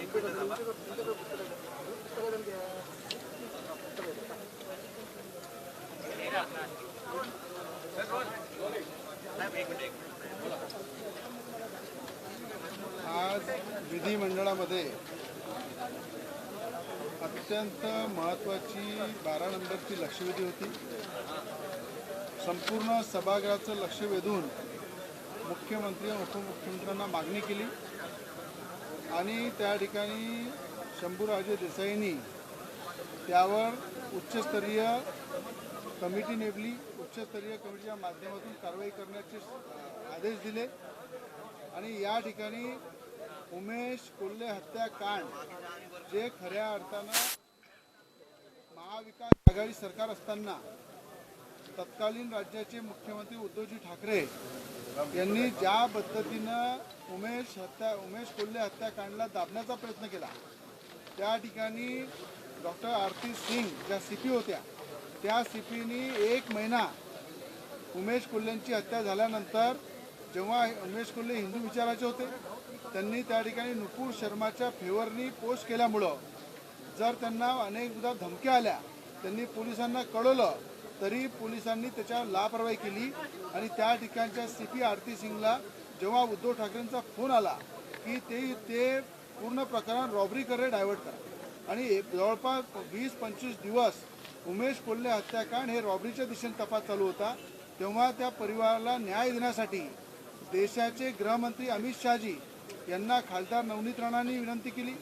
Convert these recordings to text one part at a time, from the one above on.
आज विधिमंडळामध्ये अत्यंत महत्त्वाची 12 नंबरची लक्षवेधी होती। संपूर्ण सभागृहाचं लक्ष वेधून मुख्यमंत्री आणि उपमुख्यमंत्र्यांना मागणी केली आणि त्या ठिकाणी शंभूराजे देसाईंनी त्यावर उच्चस्तरीय कमिटी नेमली। उच्चस्तरीय कमिटीच्या माध्यमातून कारवाई करण्याचे आदेश दिले आणि या ठिकाणी उमेश कोल्हे हत्याकांड जे खऱ्या अर्थानं महाविकास आघाडी सरकार असताना तत्कालीन राज्याचे मुख्यमंत्री उद्धवजी ठाकरे यांनी ज्या पद्धतीनं उमेश कोल्हे हत्याकांडला दाबण्याचा प्रयत्न केला, त्या ठिकाणी डॉक्टर आरती सिंग ज्या सीपी होत्या त्या सीपीनी 1 महिना उमेश कोल्हेंची हत्या झाल्यानंतर जेव्हा उमेश कोल्हे हिंदू विचाराचे होते त्यांनी त्या ठिकाणी नुपूर शर्माच्या फेवरनी पोस्ट केल्यामुळं जर त्यांना अनेकदा धमक्या आल्या, त्यांनी पोलिसांना कळवलं तरी पोलिसांनी त्याच्यावर लापरवाही केली आणि त्या ठिकाणच्या सीपी आरती सिंगला जेव्हा उद्धव ठाकरेंचा फोन आला की ते पूर्ण प्रकरण रॉबरीकडे डायव्हर्ट करा आणि जवळपास 20-25 दिवस उमेश कोल्हे हत्याकांड हे रॉबरीच्या दिशेने तपास चालू होता, तेव्हा त्या परिवाराला न्याय देण्यासाठी देशाचे गृहमंत्री अमित शहाजी यांना खासदार नवनीत राणांनी विनंती केली,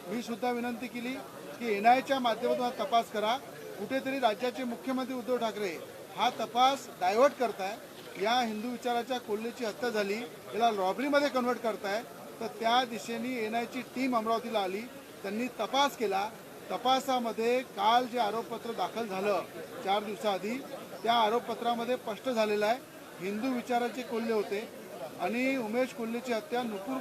मी सुद्धा विनंती केली की एनआयच्या माध्यमातून तपास करा। कुठेतरी राज्याचे मुख्यमंत्री उद्धव ठाकरे हा तपास डायव्हर्ट करताय, या हिंदू विचाराच्या कोल्हेची हत्या झाली याला रॉबरीमध्ये कन्वर्ट करताय, तर त्या दिशेने एनआयची टीम अमरावतीला आली, त्यांनी तपास केला। तपासामध्ये काल जे आरोपपत्र दाखल झालं 4 दिवसाआधी, त्या आरोपपत्रामध्ये स्पष्ट झालेलं आहे हिंदू विचाराचे कोल्हे होते आणि उमेश कोल्हेची हत्या नुपूर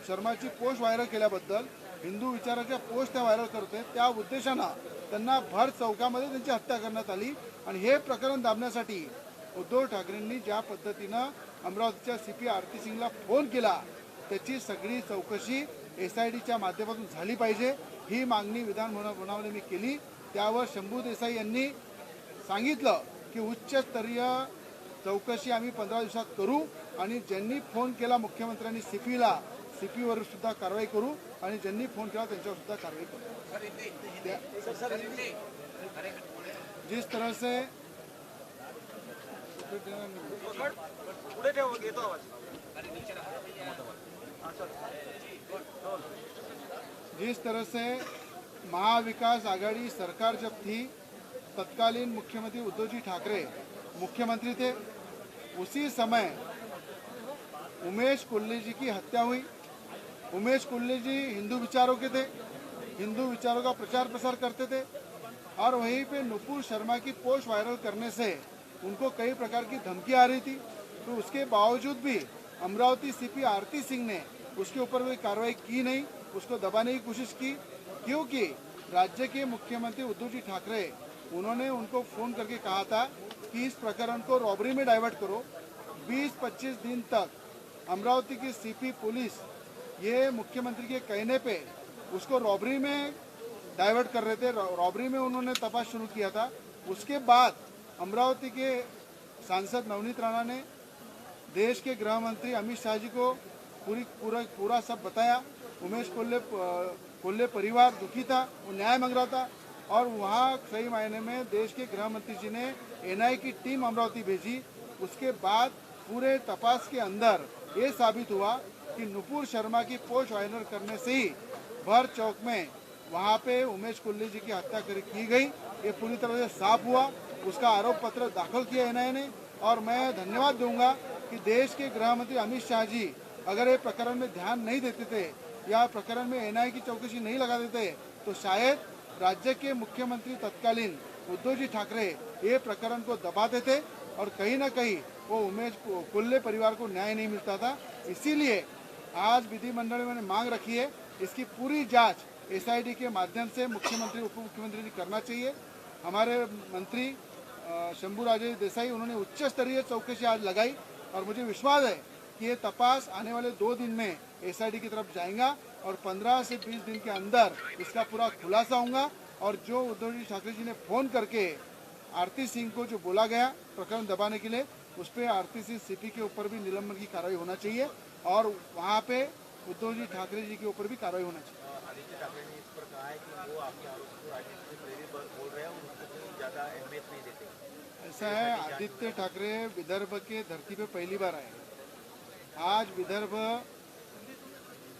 शर्माची पोस्ट व्हायरल केल्याबद्दल हिंदू विचाराच्या पोस्ट त्या व्हायरल करते, त्या उद्देशानं त्यांना भर चौकामध्ये त्यांची हत्या करण्यात आली आणि हे प्रकरण दाबण्यासाठी उद्धव ठाकरेंनी ज्या पद्धतीनं अमरावतीच्या सीपी आरती सिंगला फोन केला त्याची सगळी चौकशी एसआयटीच्या माध्यमातून झाली पाहिजे, ही मागणी विधान भवनामध्ये मी केली। त्यावर शंभू देसाई यांनी सांगितलं की उच्चस्तरीय चौकशी आम्ही 15 दिवसात करू आणि ज्यांनी फोन केला मुख्यमंत्र्यांनी सीपीवर सुद्धा कारवाई करू आणि ज्यांनी फोन केला त्यांच्यावर सुद्धा कारवाई करू। जिस तरह से महाविकास आघाड़ी सरकार जब थी, तत्कालीन मुख्यमंत्री उद्धवजी ठाकरे मुख्यमंत्री थे, उसी समय उमेश कोल्हे जी की हत्या हुई। उमेश कोल्हे जी हिंदू विचारों के थे, हिंदू विचारों का प्रचार प्रसार करते थे और वहीं पे नुपूर शर्मा की पोस्ट वायरल करने से उनको कई प्रकार की धमकी आ रही थी, तो उसके बावजूद भी अमरावती सीपी आरती सिंह ने उसके ऊपर कोई कार्रवाई की नहीं, उसको दबाने की कोशिश की, क्योंकि राज्य के मुख्यमंत्री उद्धव जी ठाकरे उन्होंने उनको फ़ोन करके कहा था कि इस प्रकरण को रॉबरी में डाइवर्ट करो। 20-25 दिन तक अमरावती की सीपी पुलिस ये मुख्यमंत्री के कहने पे उसको रॉबरी में डाइवर्ट कर रहे थे, रॉबरी में उन्होंने तपास शुरू किया था। उसके बाद अमरावती के सांसद नवनीत राणा ने देश के गृह मंत्री अमित शाह जी को पूरा सब बताया। उमेश कोल्हे परिवार दुखी था, वो न्याय मांग रहा था और वहाँ सही मायने में देश के गृह मंत्री जी ने एनआई की टीम अमरावती भेजी। उसके बाद पूरे तपास के अंदर ये साबित हुआ कि नुपूर शर्मा की पोस्ट वायरल करने से ही भर चौक में वहाँ पे उमेश कोल्हे जी की हत्या की गई, ये पूरी तरह से साफ हुआ। उसका आरोप पत्र दाखिल किया एनआई ने और मैं धन्यवाद दूंगा कि देश के गृह मंत्री अमित शाह जी अगर ये प्रकरण में ध्यान नहीं देते थे या प्रकरण में एनआई की चौकसी नहीं लगा देते तो शायद राज्य के मुख्यमंत्री तत्कालीन उद्धव जी ठाकरे ये प्रकरण को दबाते थे और कहीं ना कहीं वो उमेश कोल्हे परिवार को न्याय नहीं मिलता था। इसीलिए आज विधिमंडल में मैंने मांग रखी है, इसकी पूरी जांच एसआईटी के माध्यम से मुख्यमंत्री उप मुख्यमंत्री जी करना चाहिए। हमारे मंत्री शंभूराजे देसाई उन्होंने उच्च स्तरीय चौकसी आज लगाई और मुझे विश्वास है कि ये तपास आने वाले 2 दिन में एसआईटी की तरफ जाएगा और 15 से 20 दिन के अंदर इसका पूरा खुलासा होगा। और जो उद्धव जी ठाकरे जी ने फ़ोन करके आरती सिंह को जो बोला गया प्रकरण दबाने के लिए, उस पर आरती सिंह सीपी के ऊपर भी निलंबन की कार्रवाई होना चाहिए और वहाँ पे उद्धव जी ठाकरे जी के ऊपर भी कार्रवाई होना चाहिए। आदित्य ठाकरे ने इस पर कहा है कि वो आपके आरोप को राजनीति से प्रेरित बोल रहे हैं और उसको कोई ज़्यादा अहमियत नहीं देते। ऐसा है, आदित्य ठाकरे विदर्भ के धरती पे पहली बार आए। आज विदर्भ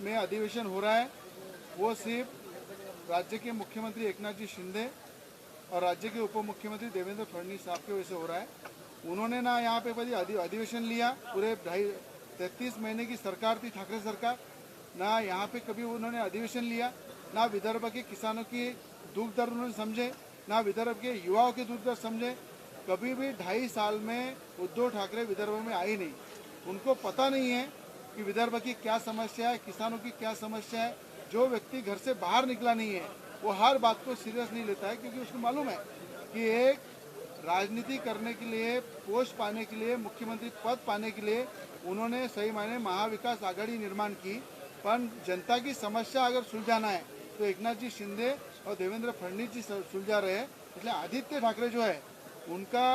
में अधिवेशन हो रहा है, वो सिर्फ राज्य के मुख्यमंत्री एकनाथ जी शिंदे और राज्य के उप मुख्यमंत्री देवेंद्र फडणवीस साहब की वजह से हो रहा है। उन्होंने ना यहाँ पे कभी अधिवेशन लिया, पूरे 33 महीने की सरकार थी ठाकरे सरकार, ना यहाँ पे कभी उन्होंने अधिवेशन लिया, ना विदर्भ के किसानों की दुख दर्द उन्होंने समझे, ना विदर्भ के युवाओं के दुख दर्द समझे। कभी भी 2.5 साल में उद्धव ठाकरे विदर्भ में आए नहीं। उनको पता नहीं है कि विदर्भ की क्या समस्या है, किसानों की क्या समस्या है। जो व्यक्ति घर से बाहर निकला नहीं है वो हर बात को सीरियस नहीं लेता है, क्योंकि उसको मालूम है कि एक राजनीति करने के लिए, पोस्ट पाने के लिए, मुख्यमंत्री पद पाने के लिए उन्होंने सही मायने महाविकास आघाड़ी निर्माण की। पर जनता की समस्या अगर सुलझाना है तो एकनाथ जी शिंदे और देवेंद्र फडणवीस जी सुलझा रहे हैं। इसलिए आदित्य ठाकरे जो है उनका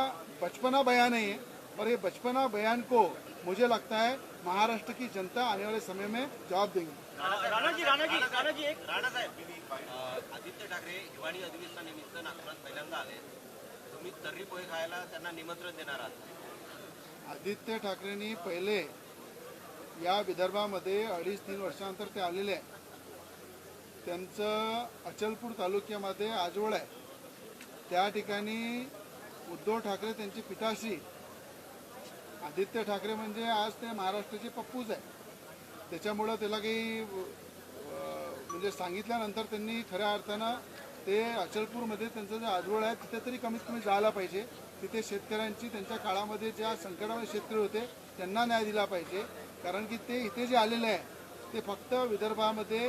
बचपना बयान है, और ये बचपना बयान को मुझे लगता है महाराष्ट्र की जनता आने वाले समय में जवाब देंगी। राणा जी एक राणा साहेब, आदित्य ठाकरे हिवाळी अधिवेशनानिमित्त नागपुरात पहिल्यांदा आले, तुम्ही तर्री पोहे खायला त्यांना निमंत्रण देणार आहात? आदित्य ठाकरेंनी पहिले या विदर्भामध्ये 2.5-3 वर्षानंतर ते आलेले आहे। त्यांचं अचलपूर तालुक्यामध्ये आजवळ आहे, त्या ठिकाणी उद्धव ठाकरे त्यांचे पिताश्री आदित्य ठाकरे म्हणजे आज ते महाराष्ट्राचे पप्पूच आहे। त्याच्यामुळं त्याला काही म्हणजे सांगितल्यानंतर त्यांनी खऱ्या अर्थानं ते अचलपूरमध्ये त्यांचं जे आजवळ आहे तिथे तरी कमीत कमी जायला पाहिजे। तिथे शेतकऱ्यांची त्यांच्या काळामध्ये ज्या संकटामध्ये शेतकरी होते त्यांना न्याय दिला पाहिजे, कारण की ते इथे जे आलेले आहे ते फक्त विदर्भामध्ये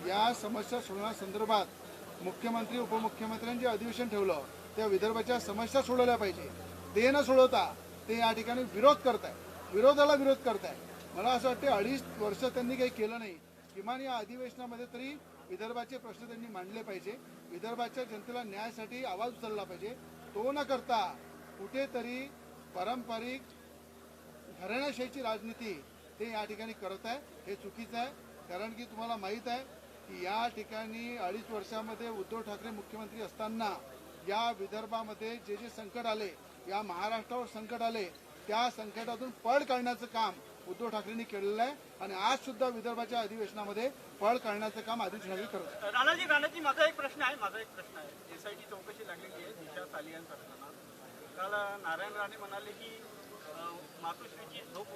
या समस्या सोडवण्यासंदर्भात मुख्यमंत्री उपमुख्यमंत्र्यांनी जे अधिवेशन ठेवलं त्या विदर्भाच्या समस्या सोडवल्या पाहिजे। ते न सोडवता ते या ठिकाणी विरोध करताय, विरोधाला विरोध करताय। मला असं वाटतं 2.5 वर्ष त्यांनी काही केलं नाही। किमान या अधिवेशनामध्ये तरी विदर्भाचे प्रश्न त्यांनी मांडले पाहिजे, विदर्भाच्या जनतेला न्यायासाठी आवाज उचलला पाहिजे। तो न करता कुठेतरी पारंपरिक घराण्याशाहीची राजनीती ते या ठिकाणी करत आहे, हे चुकीचं आहे। कारण की तुम्हाला माहीत आहे की या ठिकाणी 2.5 वर्षामध्ये उद्धव ठाकरे मुख्यमंत्री असताना या विदर्भामध्ये जे जे संकट आले, या महाराष्ट्रावर संकट आले, त्या संकटातून पळ काढण्याचं काम उद्धव ठाकरेंनी केलेलं आहे आणि आज सुद्धा विदर्भाच्या अधिवेशनामध्ये पळ काढण्याचं काम आदित्य ठाकरे करत आहेत। राणाजी माझा एक प्रश्न आहे एसआयटी चौकशी लागलेली आहे दिशा सालियान प्रकरणात। काल नारायण राणे म्हणाले की मातोश्रीची झोप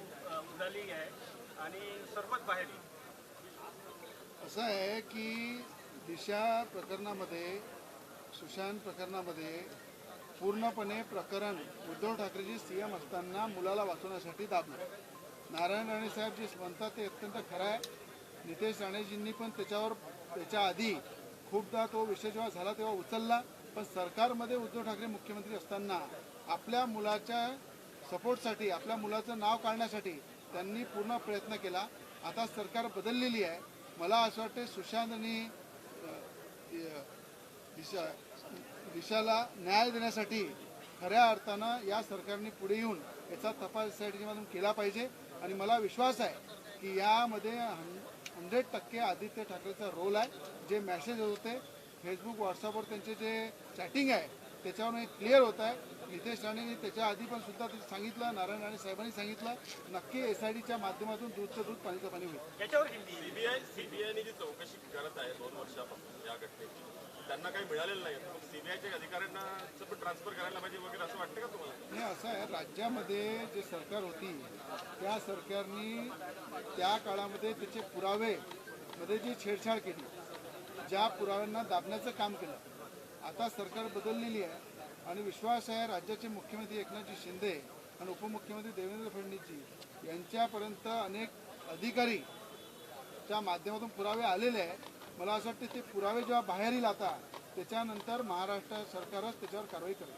उडाली आहे आणि सरबत बाहेर येईल। असं आहे की दिशा प्रकरणामध्ये, सुशांत प्रकरणामध्ये पूर्णपणे प्रकरण उद्धव ठाकरेजी सीएम असताना मुलाला वाचवण्यासाठी दाबलं। नारायण राणे साहेब जे म्हणतात ते अत्यंत खरं आहे। नितेश राणेजींनी पण त्याच्या आधी खूपदा तो विषय जेव्हा झाला तेव्हा उचलला, पण सरकारमध्ये उद्धव ठाकरे मुख्यमंत्री असताना आपल्या मुलाच्या सपोर्टसाठी, आपल्या मुलाचं नाव काढण्यासाठी त्यांनी पूर्ण प्रयत्न केला। आता सरकार बदललेली आहे। मला असं वाटतं सुशांत आणि दिशाला न्याय देण्यासाठी खऱ्या अर्थानं या सरकारने पुढे येऊन याचा तपास एसआयटीमधून केला पाहिजे आणि मला विश्वास आहे की यामध्ये 100% आदित्य ठाकरेचा रोल आहे। जे मेसेज होते फेसबुक व्हॉट्सअपवर त्यांचे जे चॅटिंग आहे त्याच्यावरून एक क्लिअर होत आहे। नितेश राणेंनी त्याच्या आधी पण सुद्धा सांगितलं, नारायण राणे साहेबांनी सांगितलं, नक्की एसआयटीच्या माध्यमातून दूधचं दूध पाणीचं पाणी होईल। याच्यावर सीबीआयने जी चौकशी करत आहे 2 वर्षापासून या घटनेची, त्यांना काही मिळालेलं नाही, सीबीआयच्या अधिकाऱ्यांना ट्रान्सफर करायला पाहिजे वगैरे असं वाटतं का तुम्हाला? नाही, असं आहे, राज्यामध्ये जे सरकार होती त्या सरकारनी त्या काळामध्ये त्याचे पुरावेमध्ये जी छेडछाड केली, ज्या पुराव्यांना दाबण्याचं काम केलं। आता सरकार बदललेली आहे आणि विश्वास आहे राज्याचे मुख्यमंत्री एकनाथजी शिंदे आणि उपमुख्यमंत्री देवेंद्र फडणवीसजी यांच्यापर्यंत अनेक अधिकारीच्या माध्यमातून पुरावे आलेले आहेत। मला असं वाटतं ते पुरावे जेव्हा बाहेर येईल आता त्याच्यानंतर महाराष्ट्र सरकारच त्याच्यावर कारवाई करेल।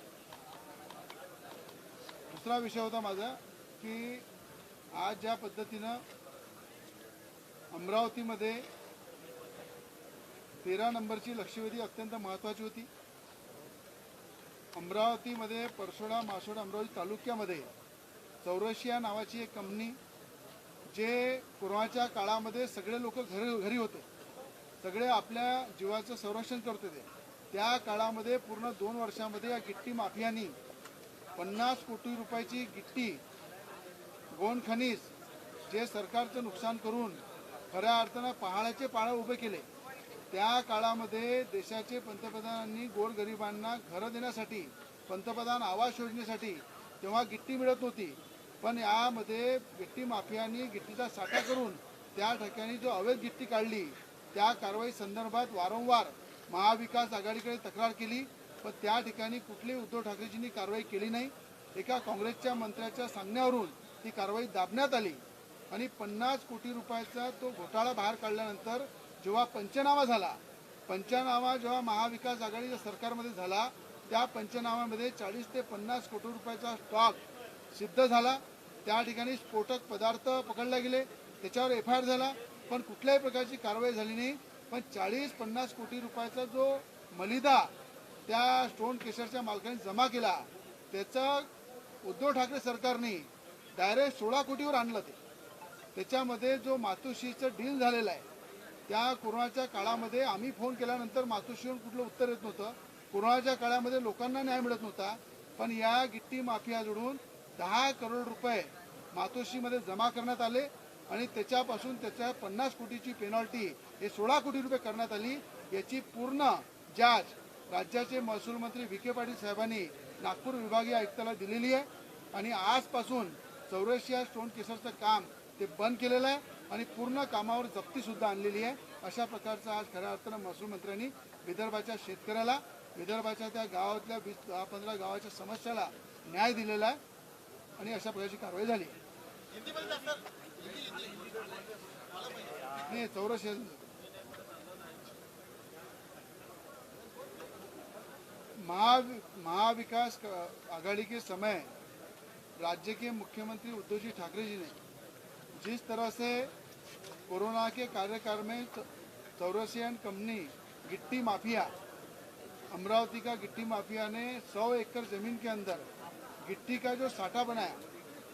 दुसरा विषय होता माझा की आज ज्या पद्धतीनं अमरावतीमध्ये 13 नंबरची लक्षवेधी अत्यंत महत्त्वाची होती. अमरावतीमध्ये परसोडा मासोड अमरावती तालुक्यामध्ये चौरशिया नावाची एक कंपनी, जे कोरोनाच्या काळामध्ये सगळे लोक घरी होते, सगळे आपल्या जीवाचं संरक्षण करत होते. त्या काळामध्ये पूर्ण 2 वर्षामध्ये या गिट्टी माफियांनी 50 कोटी रुपयाची गिट्टी, गोंड खनिज, जे सरकारचं नुकसान करून खऱ्या अर्थानं पहाडाचे पाळं उभे केले. त्या काळामध्ये देशाचे पंतप्रधानांनी गोरगरिबांना घरं देण्यासाठी, पंतप्रधान आवास योजनेसाठी तेव्हा गिट्टी मिळत नव्हती, पण यामध्ये गिट्टी माफियांनी गिट्टीचा साठा करून त्या ठिकाणी जो अवैध गिट्टी काढली, त्या कारवाई संदर्भात वारंवार महाविकास आघाडीकडे तक्रार केली, पण त्या ठिकाणी कुठलीही उद्धव ठाकरेजींनी कारवाई केली नाही. एका काँग्रेसच्या मंत्र्याच्या सांगण्यावरून ती कारवाई दाबण्यात आली आणि 50 कोटी रुपयाचा तो घोटाळा बाहेर काढल्यानंतर जेव्हा पंचनामा झाला, पंचनामा जेव्हा महाविकास आघाडीच्या सरकारमध्ये झाला, त्या पंचनाम्यामध्ये 40 ते 50 कोटी रुपयाचा स्टॉक सिद्ध झाला. त्या ठिकाणी स्फोटक पदार्थ पकडले गेले, त्याच्यावर FIR झाला, पण कुठल्याही प्रकारची कारवाई झाली नाही. पण 40-50 कोटी रुपयाचा जो मलिदा त्या स्टोन केशरच्या मालकाने जमा केला, त्याचं उद्धव ठाकरे सरकारने डायरेक्ट 16 कोटीवर आणलं. त्याच्यामध्ये जो मातोश्रीचं डील झालेलं आहे, त्या कोरोनाच्या काळामध्ये आम्ही फोन केल्यानंतर मातोश्रीवरून कुठलं उत्तर येत नव्हतं. कोरोनाच्या काळामध्ये लोकांना न्याय मिळत नव्हता, पण या गिट्टी माफियाजवळून 10 करोड रुपये मातोश्रीमध्ये जमा करण्यात आले आणि त्याच्यापासून त्याच्या 50 कोटीची पेनॉल्टी हे 16 कोटी रुपये करण्यात आली. याची पूर्ण जाच राज्याचे महसूल मंत्री विखे पाटील साहेबांनी नागपूर विभागीय आयुक्ताला दिलेली आहे आणि आजपासून चौरशिया स्टोन केसरचं काम ते बंद केलेलं आहे आणि पूर्ण कामावर जप्ती सुद्धा आणलेली आहे. अशा प्रकारचं आज खऱ्या अर्थानं महसूल मंत्र्यांनी विदर्भाच्या शेतकऱ्याला, विदर्भाच्या त्या गावातल्या 10-15 गावाच्या समस्याला न्याय दिलेला आहे आणि अशा प्रकारची कारवाई झाली. नहीं, चौरसिया महाविकास आघाड़ी के समय राज्य के मुख्यमंत्री उद्धव जी ठाकरे जी ने जिस तरह से कोरोना के कार्यकाल में चौरसिया कंपनी गिट्टी माफिया, अमरावती का गिट्टी माफिया ने 100 एकड़ जमीन के अंदर गिट्टी का जो साठा बनाया,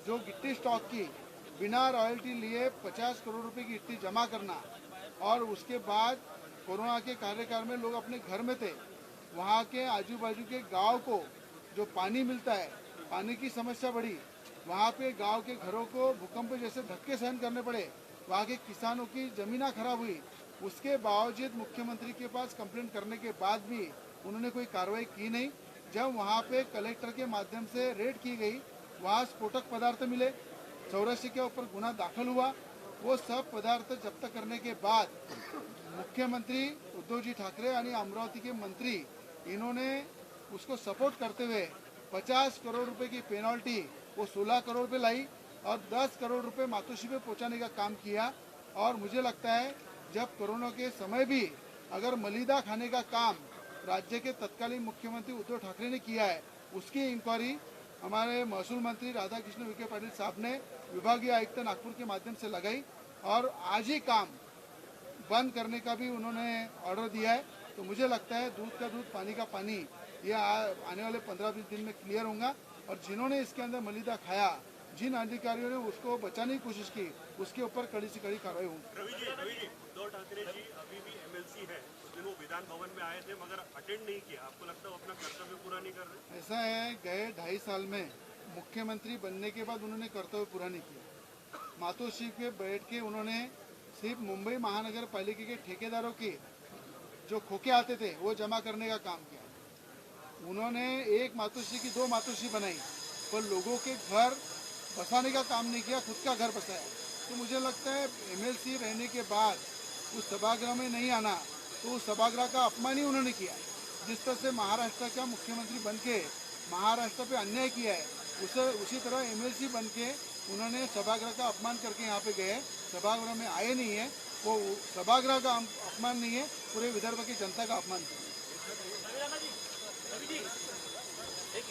जो गिट्टी स्टॉक की बिना रॉयल्टी लिए 50 करोड़ रुपए की गिट्टी जमा करना, और उसके बाद कोरोना के कार्यकाल में लोग अपने घर में थे, वहाँ के आजू बाजू के गांव को जो पानी मिलता है, पानी की समस्या बढ़ी, वहाँ पे गांव के घरों को भूकंप जैसे धक्के सहन करने पड़े, वहाँ के किसानों की ज़मीनें खराब हुई. उसके बावजूद मुख्यमंत्री के पास कंप्लेंट करने के बाद भी उन्होंने कोई कार्रवाई की नहीं. जब वहाँ पे कलेक्टर के माध्यम से रेड की गई, वहाँ स्फोटक पदार्थ मिले, चौरसिया के ऊपर गुना दाखिल हुआ. वो सब पदार्थ जब्त करने के बाद मुख्यमंत्री उद्धव जी ठाकरे और अमरावती के मंत्री, इन्होंने उसको सपोर्ट करते हुए 50 करोड़ रुपए की पेनल्टी वो 16 करोड़ पे लाई और 10 करोड़ रुपए मातोश्री पे पहुंचाने का काम किया. और मुझे लगता है जब कोरोना के समय भी अगर मलिदा खाने का काम राज्य के तत्कालीन मुख्यमंत्री उद्धव ठाकरे ने किया है, उसकी इंक्वायरी हमारे महसूल मंत्री राधाकृष्ण विखे पाटिल साहब ने विभागीय आयुक्त नागपुर के माध्यम से लगाई और आज ही काम बंद करने का भी उन्होंने ऑर्डर दिया है. तो मुझे लगता है दूध का दूध पानी का पानी, ये आने वाले 15-20 दिन में क्लियर होगा. और जिन्होंने इसके अंदर मलिदा खाया, जिन अधिकारियों ने उसको बचाने की कोशिश की, उसके ऊपर कड़ी से कड़ी कार्रवाई होगी. रवि जी, उद्धव ठाकरे जी अभी भी MLC है. उस दिन वो विधान भवन में आए थे मगर अटेंड नहीं किया. आपको लगता है वो अपना कर्तव्य पूरा नहीं कर रहे? ऐसा है, गए 2.5 साल में मुख्यमंत्री बनने के बाद उन्होंने कर्तव्य पूरा नहीं किया. मातोश्री पे बैठ के उन्होंने सिर्फ मुंबई महानगर पालिका के ठेकेदारों के जो खोखे आते थे वो जमा करने का काम किया. उन्होंने एक मातोश्री की 2 मातोश्री बनाई, पर लोगों के घर बसाने का काम नहीं किया, खुद का घर बसाया. तो मुझे लगता है MLC रहने के बाद उस सभागृह में नहीं आना, तो उस सभागृह का अपमान ही उन्होंने किया. जिस तरह से महाराष्ट्र का मुख्यमंत्री बनके महाराष्ट्र पे अन्याय किया है, उसी तरह MLC बनके उन्होंने सभागृह का अपमान करके यहाँ पे गए. सभागृह में आए नहीं है, वो सभागृह का अपमान नहीं है, पूरे विदर्भ की जनता का अपमान किया. एक